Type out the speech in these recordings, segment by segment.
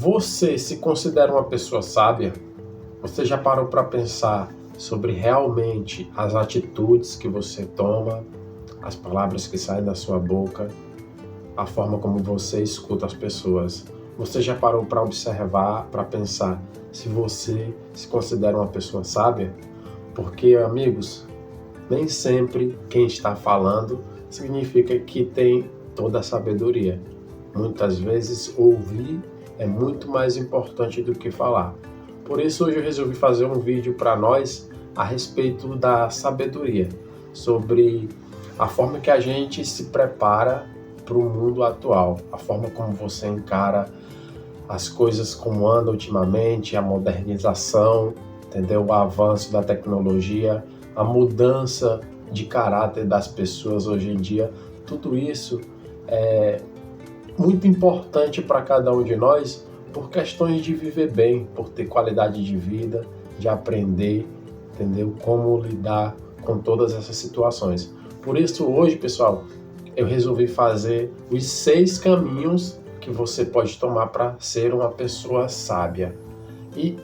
Você se considera uma pessoa sábia? Você já parou para pensar sobre realmente as atitudes que você toma, as palavras que saem da sua boca, a forma como você escuta as pessoas? Você já parou para observar, para pensar se você se considera uma pessoa sábia? Porque, amigos, nem sempre quem está falando significa que tem toda a sabedoria. Muitas vezes ouvir é muito mais importante do que falar. Por isso hoje eu resolvi fazer um vídeo para nós a respeito da sabedoria, sobre a forma que a gente se prepara para o mundo atual, a forma como você encara as coisas como andam ultimamente, a modernização, entendeu? O avanço da tecnologia, a mudança de caráter das pessoas hoje em dia, tudo isso é muito importante para cada um de nós por questões de viver bem, por ter qualidade de vida, de aprender, entendeu? Como lidar com todas essas situações. Por isso hoje, pessoal, eu resolvi fazer os 6 caminhos que você pode tomar para ser uma pessoa sábia. E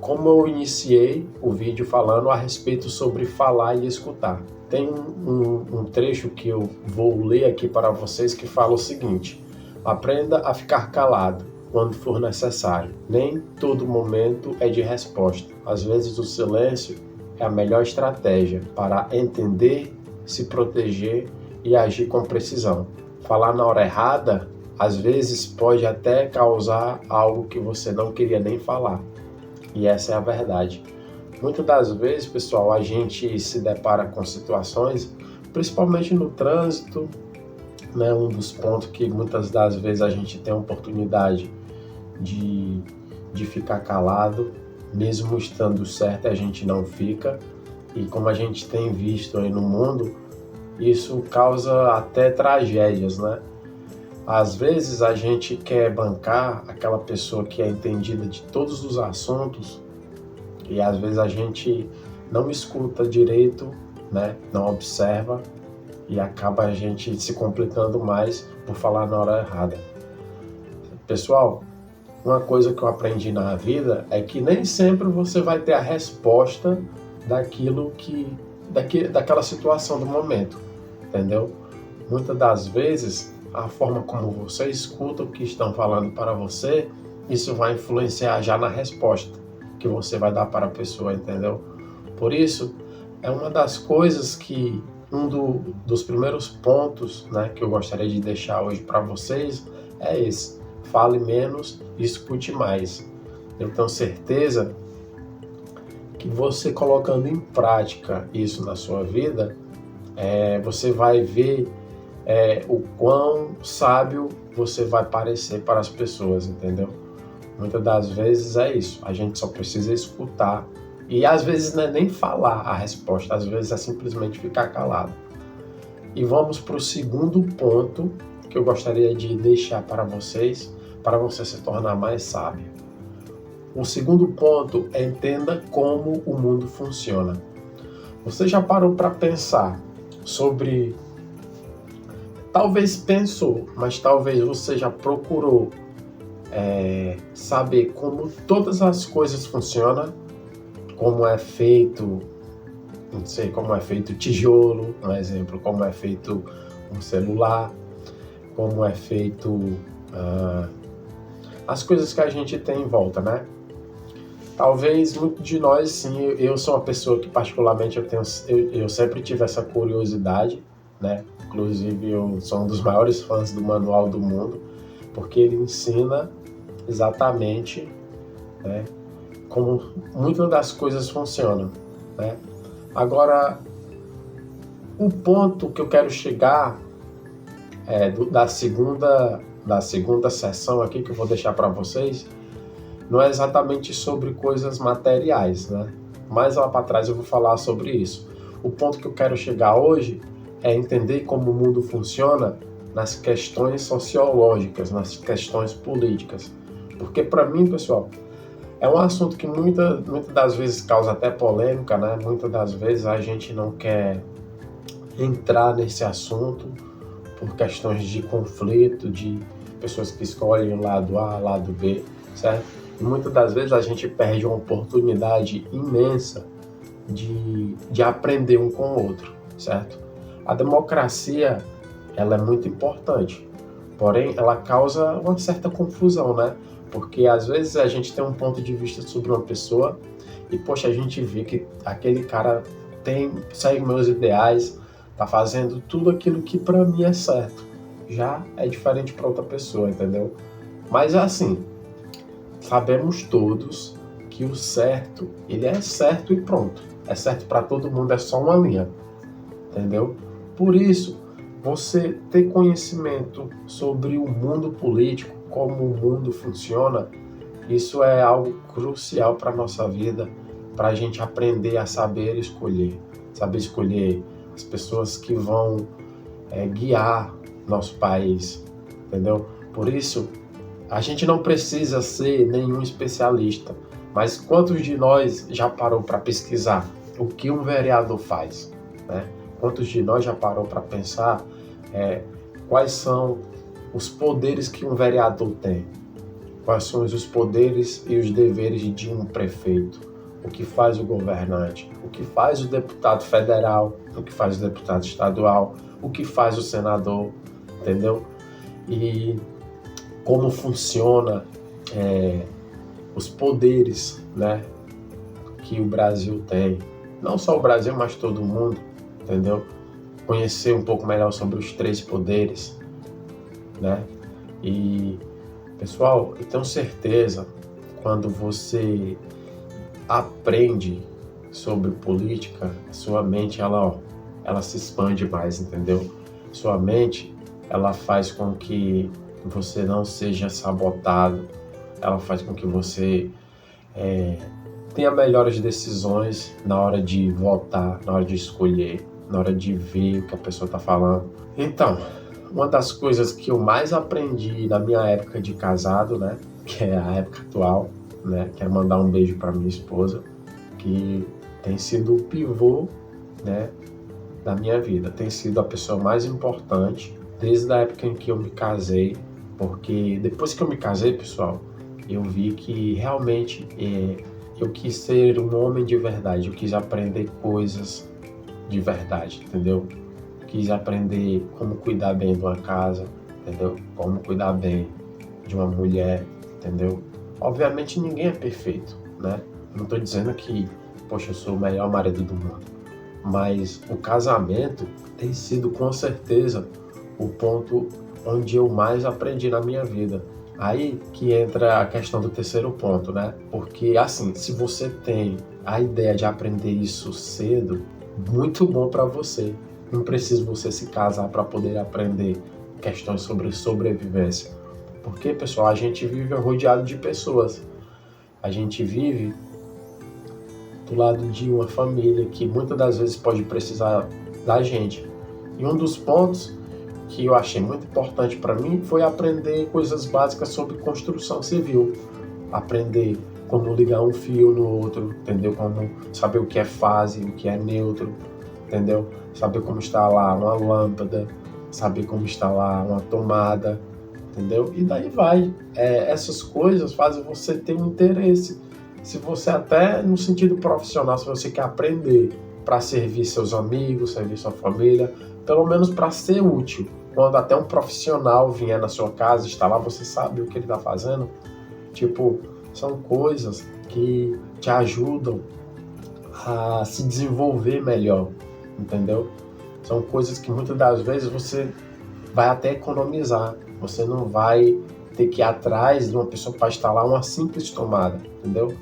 como eu iniciei o vídeo falando a respeito sobre falar e escutar. Tem um trecho que eu vou ler aqui para vocês que fala o seguinte: aprenda a ficar calado quando for necessário. Nem todo momento é de resposta. Às vezes o silêncio é a melhor estratégia para entender, se proteger e agir com precisão. Falar na hora errada, às vezes pode até causar algo que você não queria nem falar. E essa é a verdade. Muitas das vezes, pessoal, a gente se depara com situações, principalmente no trânsito, né? Um dos pontos que muitas das vezes a gente tem a oportunidade de ficar calado, mesmo estando certo, a gente não fica. E como a gente tem visto aí no mundo, isso causa até tragédias, né? Às vezes a gente quer bancar aquela pessoa que é entendida de todos os assuntos e às vezes a gente não escuta direito, né? Não observa e acaba a gente se complicando mais por falar na hora errada. Pessoal, uma coisa que eu aprendi na vida é que nem sempre você vai ter a resposta daquela situação do momento, entendeu? Muitas das vezes a forma como você escuta o que estão falando para você, isso vai influenciar já na resposta que você vai dar para a pessoa, entendeu? Por isso, é uma das coisas que, dos primeiros pontos, né, que eu gostaria de deixar hoje para vocês é esse: fale menos e escute mais. Eu tenho certeza que você colocando em prática isso na sua vida, você vai ver o quão sábio você vai parecer para as pessoas, entendeu? Muitas das vezes é isso, a gente só precisa escutar. E às vezes não é nem falar a resposta, às vezes é simplesmente ficar calado. E vamos para o segundo ponto que eu gostaria de deixar para vocês, para você se tornar mais sábio. O segundo ponto é: entenda como o mundo funciona. Você já parou para pensar sobre... Talvez pensou, mas talvez você já procurou saber como todas as coisas funcionam, como é feito, não sei, como é feito tijolo, um exemplo, como é feito um celular, como é feito as coisas que a gente tem em volta, né? Talvez muito de nós, sim, eu sou uma pessoa que particularmente eu sempre tive essa curiosidade, né? Inclusive eu sou um dos maiores fãs do Manual do Mundo, porque ele ensina exatamente, né, como muitas das coisas funcionam, né? Agora, o ponto que eu quero chegar da segunda sessão aqui que eu vou deixar para vocês, não é exatamente sobre coisas materiais, né? Mais lá para trás eu vou falar sobre isso. O ponto que eu quero chegar hoje é entender como o mundo funciona nas questões sociológicas, nas questões políticas. Porque para mim, pessoal, é um assunto que muitas das vezes causa até polêmica, né? Muitas das vezes a gente não quer entrar nesse assunto por questões de conflito, de pessoas que escolhem o lado A, o lado B. certo? E muitas das vezes a gente perde uma oportunidade imensa de aprender um com o outro, certo? A democracia, ela é muito importante, porém ela causa uma certa confusão, né? Porque às vezes a gente tem um ponto de vista sobre uma pessoa e, poxa, a gente vê que aquele cara segue meus ideais, tá fazendo tudo aquilo que para mim é certo. Já é diferente para outra pessoa, entendeu? Mas assim, sabemos todos que o certo, ele é certo e pronto. É certo para todo mundo, é só uma linha, entendeu? Por isso, você ter conhecimento sobre o mundo político, como o mundo funciona, isso é algo crucial para a nossa vida, para a gente aprender a saber escolher as pessoas que vão guiar nosso país, entendeu? Por isso, a gente não precisa ser nenhum especialista, mas quantos de nós já parou para pesquisar o que um vereador faz, né? Quantos de nós já parou para pensar quais são os poderes que um vereador tem? Quais são os poderes e os deveres de um prefeito? O que faz o governante? O que faz o deputado federal? O que faz o deputado estadual? O que faz o senador? Entendeu? E como funciona os poderes, né, que o Brasil tem. Não só o Brasil, mas todo mundo, entendeu? Conhecer um pouco melhor sobre os 3 poderes, né? E, pessoal, eu tenho certeza, quando você aprende sobre política, sua mente, ela se expande mais, entendeu? Sua mente, ela faz com que você não seja sabotado, ela faz com que você tenha melhores decisões na hora de votar, na hora de escolher, na hora de ver o que a pessoa está falando. Então, uma das coisas que eu mais aprendi na minha época de casado, né, que é a época atual, né, quero mandar um beijo para minha esposa, que tem sido o pivô, né, da minha vida, tem sido a pessoa mais importante desde a época em que eu me casei, porque depois que eu me casei, pessoal, eu vi que realmente eu quis ser um homem de verdade, eu quis aprender coisas de verdade, entendeu? Quis aprender como cuidar bem de uma casa, entendeu? Como cuidar bem de uma mulher, entendeu? Obviamente ninguém é perfeito, né? Não estou dizendo que, poxa, eu sou o melhor marido do mundo, mas o casamento tem sido com certeza o ponto onde eu mais aprendi na minha vida. Aí que entra a questão do terceiro ponto, né? Porque assim, se você tem a ideia de aprender isso cedo, muito bom para você. Não precisa você se casar para poder aprender questões sobre sobrevivência. Porque, pessoal, a gente vive rodeado de pessoas. A gente vive do lado de uma família que muitas das vezes pode precisar da gente. E um dos pontos que eu achei muito importante para mim foi aprender coisas básicas sobre construção civil. Aprender como ligar um fio no outro, entendeu? Como saber o que é fase, o que é neutro, entendeu? Saber como instalar uma lâmpada, saber como instalar uma tomada, entendeu? E daí vai. Essas coisas fazem você ter um interesse. Se você até no sentido profissional, se você quer aprender para servir seus amigos, servir sua família, pelo menos para ser útil. Quando até um profissional vier na sua casa, está lá, você sabe o que ele está fazendo. Tipo, são coisas que te ajudam a se desenvolver melhor, entendeu? São coisas que muitas das vezes você vai até economizar. Você não vai ter que ir atrás de uma pessoa para instalar uma simples tomada, entendeu?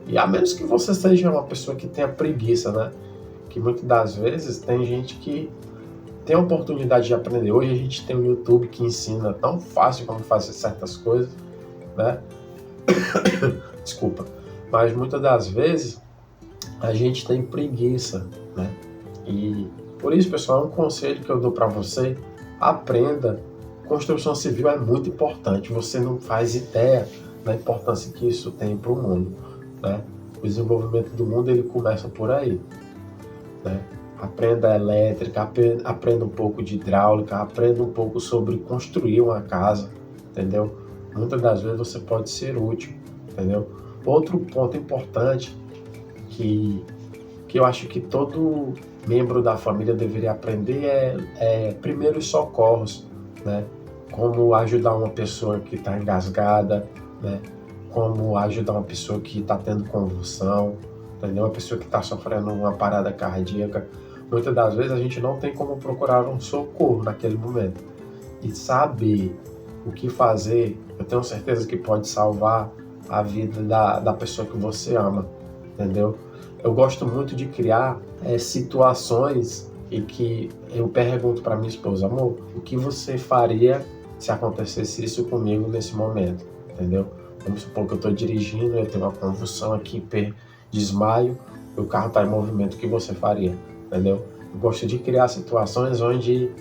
E a menos que você seja uma pessoa que tenha preguiça, né? Que muitas das vezes tem gente que tem a oportunidade de aprender. Hoje a gente tem o YouTube que ensina tão fácil como fazer certas coisas, né? Desculpa. Mas muitas das vezes a gente tem preguiça, né? E por isso, pessoal, é um conselho que eu dou para você: aprenda. Construção civil é muito importante. Você não faz ideia da importância que isso tem para o mundo, né? O desenvolvimento do mundo, ele começa por aí, né? Aprenda elétrica, aprenda um pouco de hidráulica, aprenda um pouco sobre construir uma casa, entendeu? muitas das vezes você pode ser útil, entendeu? Outro ponto importante que, que eu acho que todo membro da família deveria aprender é primeiros socorros, né? Como ajudar uma pessoa que está engasgada, né? Como ajudar uma pessoa que está tendo convulsão, entendeu? Uma pessoa que está sofrendo uma parada cardíaca. Muitas das vezes a gente não tem como procurar um socorro naquele momento. E saber o que fazer, eu tenho certeza que pode salvar a vida da pessoa que você ama, entendeu? Eu gosto muito de criar situações em que eu pergunto para minha esposa, amor, o que você faria se acontecesse isso comigo nesse momento, entendeu? Vamos supor que eu estou dirigindo, eu tenho uma convulsão aqui, desmaio, e o carro está em movimento, o que você faria, entendeu? Eu gosto de criar situações onde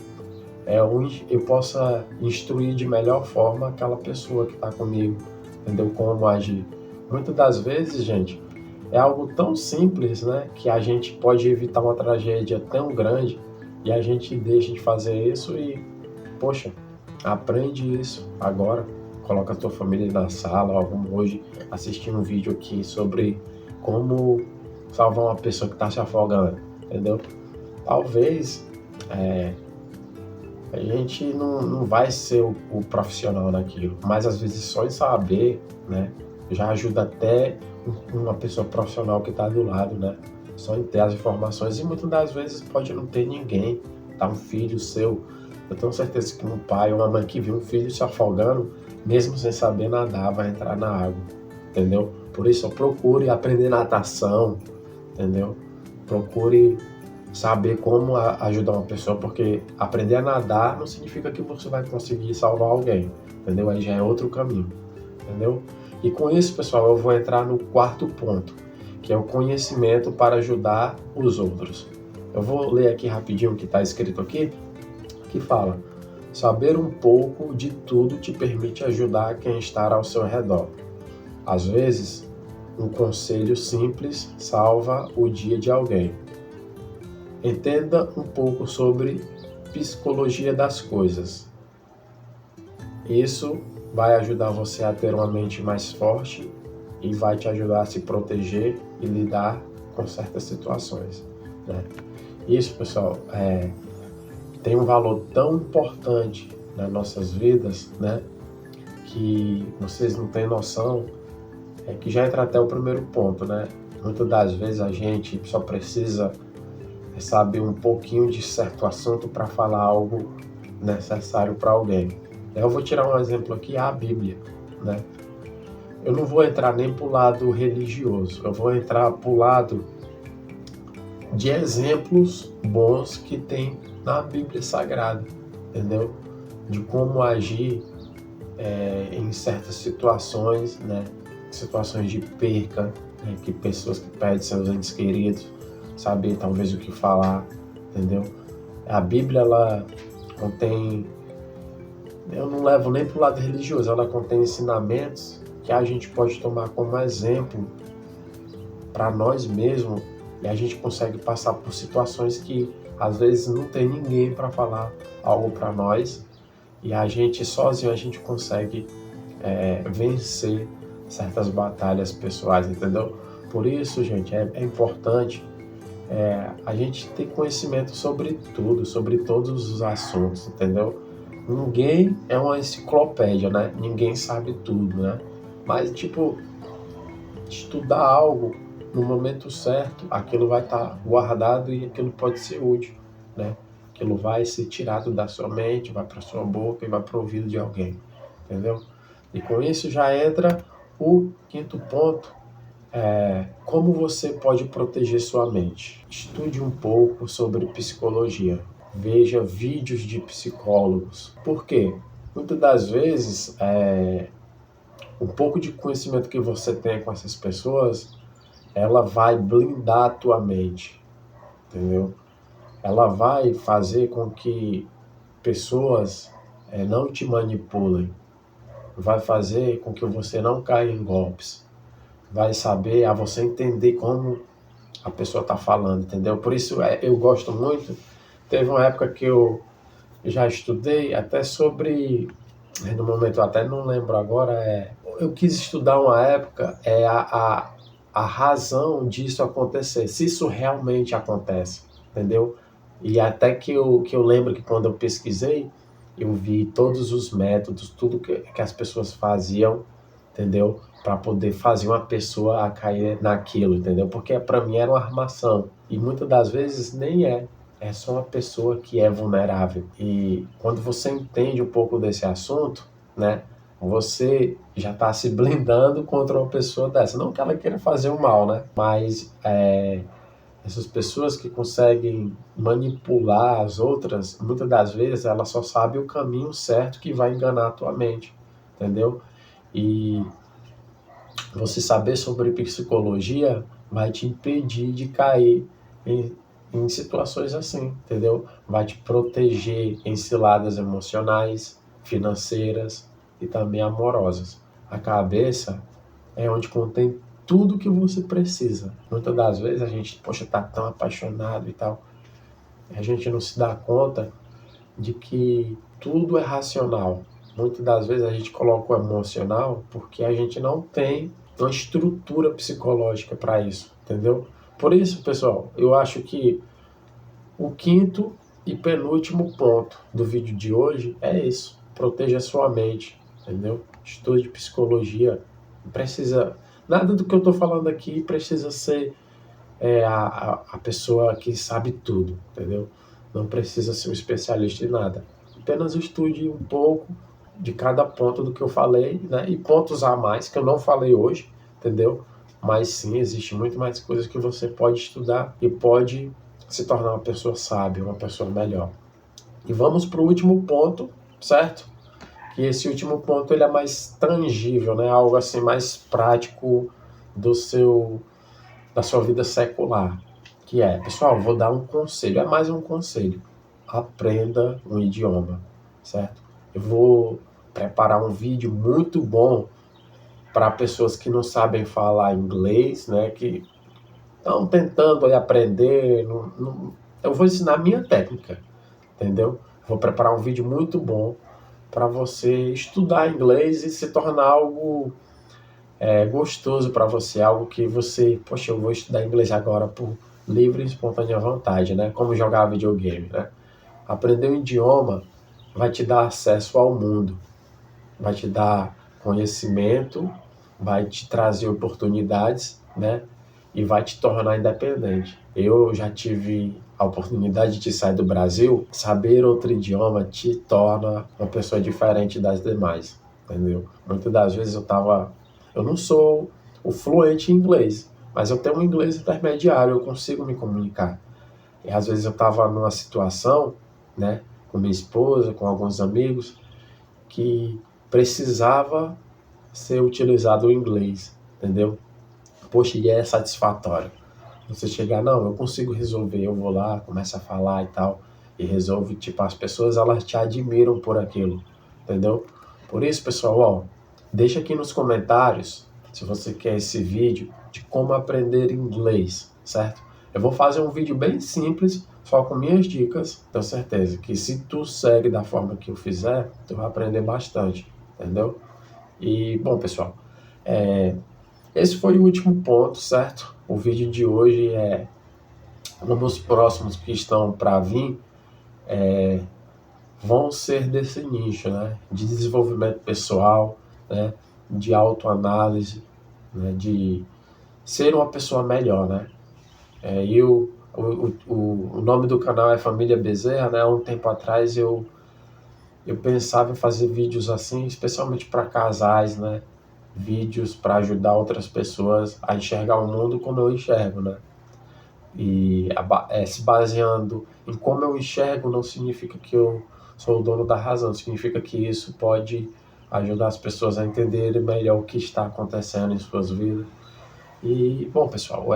eu possa instruir de melhor forma aquela pessoa que está comigo, entendeu? Como agir. Muitas das vezes, gente, é algo tão simples, né? Que a gente pode evitar uma tragédia tão grande e a gente deixa de fazer isso e, poxa, aprende isso agora. Coloca a tua família na sala, ó, vamos hoje assistir um vídeo aqui sobre como salvar uma pessoa que está se afogando, entendeu? Talvez a gente não vai ser o profissional naquilo, mas às vezes só em saber, né, já ajuda até uma pessoa profissional que está do lado, né, só em ter as informações, e muitas das vezes pode não ter ninguém, tá um filho seu, eu tenho certeza que um pai ou uma mãe que viu um filho se afogando, mesmo sem saber nadar, vai entrar na água, entendeu? Por isso, procure aprender natação, entendeu? Procure saber como ajudar uma pessoa, porque aprender a nadar não significa que você vai conseguir salvar alguém, entendeu? Aí já é outro caminho, entendeu? E com isso, pessoal, eu vou entrar no quarto ponto, que é o conhecimento para ajudar os outros. Eu vou ler aqui rapidinho o que está escrito aqui, que fala: saber um pouco de tudo te permite ajudar quem está ao seu redor. Às vezes, um conselho simples salva o dia de alguém. Entenda um pouco sobre psicologia das coisas. Isso vai ajudar você a ter uma mente mais forte e vai te ajudar a se proteger e lidar com certas situações, né? Isso, pessoal, tem um valor tão importante nas nossas vidas, né? Que vocês não têm noção, que já entra até o primeiro ponto, né? Muitas das vezes a gente só precisa saber um pouquinho de certo assunto para falar algo necessário para alguém. Eu vou tirar um exemplo aqui, a Bíblia, né? Eu não vou entrar nem para o lado religioso, eu vou entrar para o lado de exemplos bons que tem na Bíblia Sagrada, entendeu? De como agir em certas situações, né? Situações de perca, né? Que pessoas que perdem seus entes queridos, saber talvez o que falar, entendeu? A Bíblia, ela contém, eu não levo nem para o lado religioso, ela contém ensinamentos que a gente pode tomar como exemplo para nós mesmos, e a gente consegue passar por situações que às vezes não tem ninguém para falar algo para nós, e a gente sozinho a gente consegue vencer certas batalhas pessoais, entendeu? Por isso, gente, é importante a gente ter conhecimento sobre tudo, sobre todos os assuntos, entendeu? Ninguém é uma enciclopédia, né? Ninguém sabe tudo, né? Mas, tipo, estudar algo no momento certo, aquilo vai estar guardado e aquilo pode ser útil, né? Aquilo vai ser tirado da sua mente, vai para sua boca e vai para o ouvido de alguém, entendeu? E com isso já entra o quinto ponto, como você pode proteger sua mente. Estude um pouco sobre psicologia. Veja vídeos de psicólogos. Por quê? Muitas das vezes, um pouco de conhecimento que você tem com essas pessoas, ela vai blindar a tua mente, entendeu? Ela vai fazer com que pessoas não te manipulem. Vai fazer com que você não caia em golpes. Vai saber a você entender como a pessoa está falando, entendeu? Por isso eu gosto muito. Teve uma época que eu já estudei até sobre no momento eu até não lembro agora, eu quis estudar uma época, a razão disso acontecer, se isso realmente acontece, entendeu? E até que eu lembro que quando eu pesquisei, eu vi todos os métodos, tudo que as pessoas faziam, entendeu? Para poder fazer uma pessoa a cair naquilo, entendeu? Porque para mim era uma armação. E muitas das vezes nem é. É só uma pessoa que é vulnerável. E quando você entende um pouco desse assunto, né? Você já está se blindando contra uma pessoa dessa. Não que ela queira fazer o mal, né? Mas essas pessoas que conseguem manipular as outras, muitas das vezes ela só sabe o caminho certo que vai enganar a tua mente, entendeu? E você saber sobre psicologia vai te impedir de cair em, em situações assim, entendeu? Vai te proteger em ciladas emocionais, financeiras e também amorosas. A cabeça é onde contém tudo que você precisa. Muitas das vezes a gente, poxa, tá tão apaixonado e tal, a gente não se dá conta de que tudo é racional. Muitas das vezes a gente coloca o emocional porque a gente não tem uma estrutura psicológica para isso, entendeu? Por isso, pessoal, eu acho que o quinto e penúltimo ponto do vídeo de hoje é isso. Proteja a sua mente, entendeu? Estude psicologia. Não precisa. Nada do que eu estou falando aqui precisa ser a pessoa que sabe tudo, entendeu? Não precisa ser um especialista em nada. Apenas estude um pouco de cada ponto do que eu falei, né? E pontos a mais que eu não falei hoje, entendeu? Mas sim, existe muito mais coisas que você pode estudar e pode se tornar uma pessoa sábia, uma pessoa melhor. E vamos para o último ponto, certo? Que esse último ponto ele é mais tangível, né? Algo assim mais prático do seu da sua vida secular, que é, pessoal, vou dar um conselho, é mais um conselho. Aprenda um idioma, certo? Eu vou preparar um vídeo muito bom para pessoas que não sabem falar inglês, né, que estão tentando aí aprender, eu vou ensinar a minha técnica, entendeu? Vou preparar um vídeo muito bom para você estudar inglês e se tornar algo gostoso para você, algo que você, poxa, eu vou estudar inglês agora por livre e espontânea vontade, né? Como jogar videogame, né? Aprender um idioma vai te dar acesso ao mundo, vai te dar conhecimento, vai te trazer oportunidades, né? E vai te tornar independente. Eu já tive a oportunidade de sair do Brasil, saber outro idioma te torna uma pessoa diferente das demais, entendeu? Muitas das vezes eu não sou o fluente em inglês, mas eu tenho um inglês intermediário, eu consigo me comunicar. E às vezes eu estava numa situação, né, com minha esposa, com alguns amigos, que precisava ser utilizado o inglês, entendeu? Poxa, e é satisfatório. Você chegar, não, eu consigo resolver, eu vou lá, começo a falar e tal, e resolve, tipo, as pessoas, elas te admiram por aquilo, entendeu? Por isso, pessoal, ó, deixa aqui nos comentários, se você quer esse vídeo, de como aprender inglês, certo? Eu vou fazer um vídeo bem simples, só com minhas dicas, tenho certeza que se tu segue da forma que eu fizer, tu vai aprender bastante, entendeu? E, bom, pessoal, esse foi o último ponto, certo? O vídeo de hoje um dos próximos que estão para vir, vão ser desse nicho, né? De desenvolvimento pessoal, né? De autoanálise, né? De ser uma pessoa melhor, né? O nome do canal é Família Bezerra, né? Há um tempo atrás eu pensava em fazer vídeos assim, especialmente para casais, né? Vídeos para ajudar outras pessoas a enxergar o mundo como eu enxergo, né? E se baseando em como eu enxergo não significa que eu sou o dono da razão, significa que isso pode ajudar as pessoas a entenderem melhor o que está acontecendo em suas vidas. E, bom, pessoal,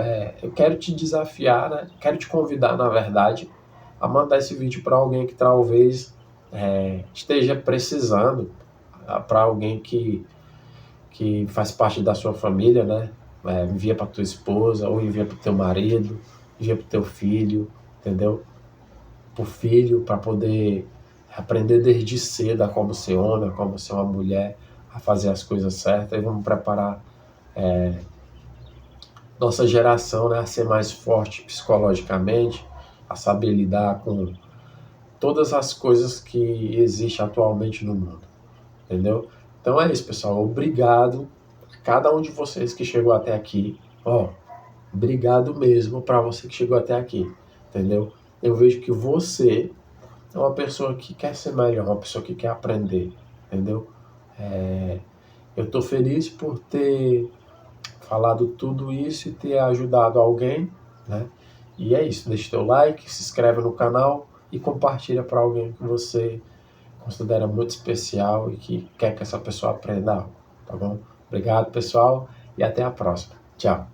eu quero te desafiar, né? Quero te convidar, na verdade, a mandar esse vídeo para alguém que talvez esteja precisando, para alguém que faz parte da sua família, né? Envia para tua esposa, ou envia para o teu marido, envia para o teu filho, entendeu? Para o filho, para poder aprender desde cedo a como ser homem, a como ser uma mulher, a fazer as coisas certas, e vamos preparar nossa geração, né, a ser mais forte psicologicamente, a saber lidar com todas as coisas que existem atualmente no mundo, entendeu? Então é isso, pessoal. Obrigado a cada um de vocês que chegou até aqui. Ó, obrigado mesmo para você que chegou até aqui, entendeu? Eu vejo que você é uma pessoa que quer ser melhor, uma pessoa que quer aprender, entendeu? Eu estou feliz por ter falado tudo isso e ter ajudado alguém, né? E é isso, deixa teu like, se inscreve no canal e compartilha para alguém que você considera muito especial e que quer que essa pessoa aprenda algo, tá bom? Obrigado, pessoal, e até a próxima. Tchau.